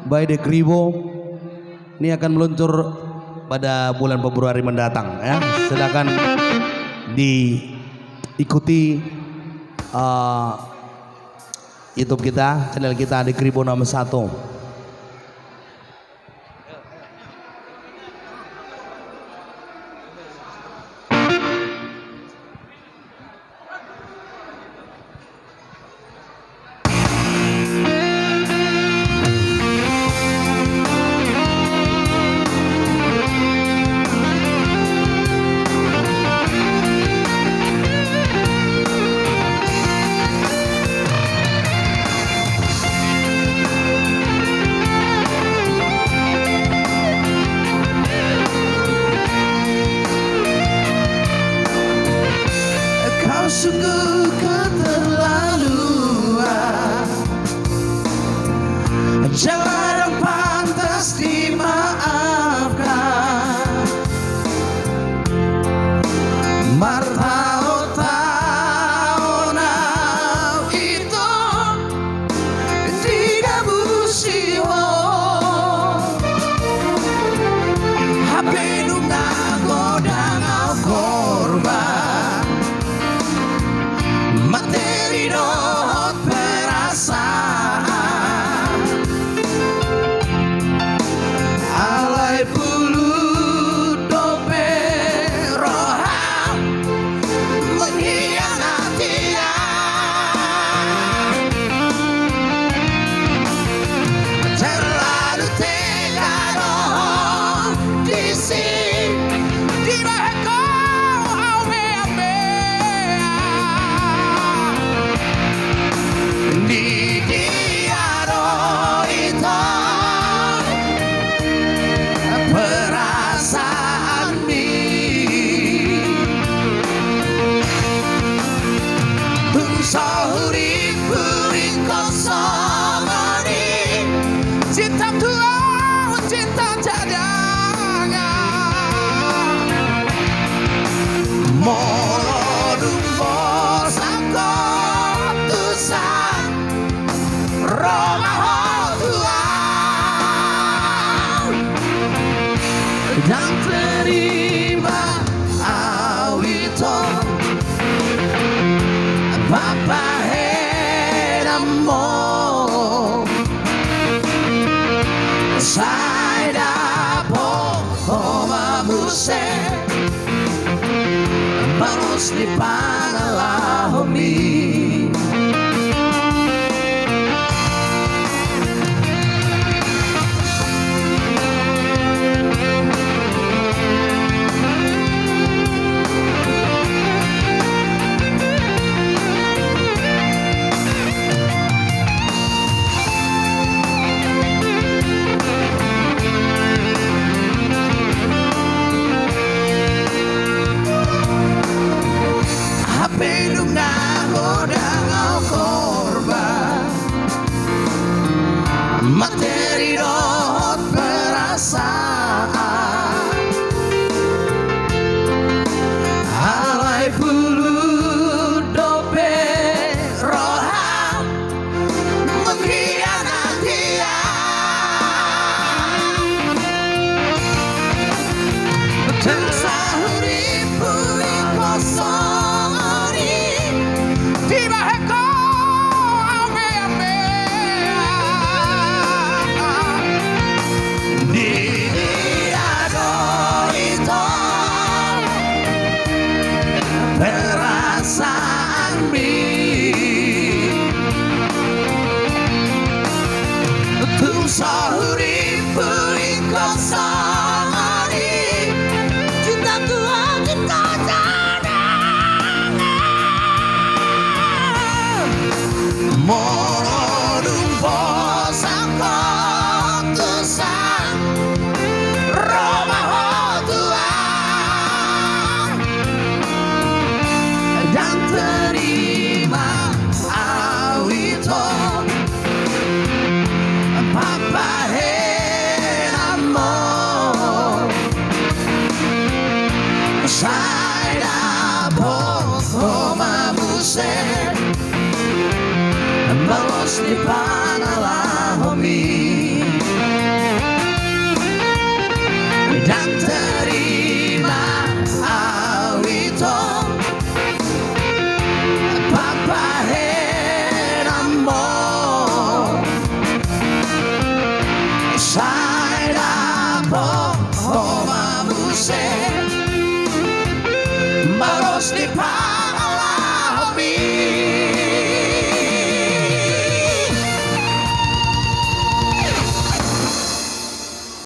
by The Kribo ini akan meluncur pada bulan Februari mendatang ya. Silakan diikuti YouTube kita, channel kita The Kribo nomor 1. Sungguh keterlaluan, jarang pantas dimaafkan. Martaotaonau itu tidak musiwo, habenu godang au korban. Materi dot perasaan, alai pulu dope roham mengkhianati ya. Terlalu tega dong di sini di bawah perasaan ini sahuri puring kosong ini cinta tua cinta cadangan molodum bosangko tusan Roma dan terima awito Papa Henamo Saida po Oma Muse Vamos di Panalahomi. Materi dot perasaan, alai pulu dope roham mengkhianati ya. Tersahuri puing kosong ini di baheko perasaan tung sahuri puing kosong ini cinta tua cinta cadangan molodum bosangko tusan Roma dan terima awito Papa Henamo Saida Oma Muse Vamos di Panalahomi. Homi, dan terima awito Papa Henamo Saida po Homa Buse Baros di Pangalahomi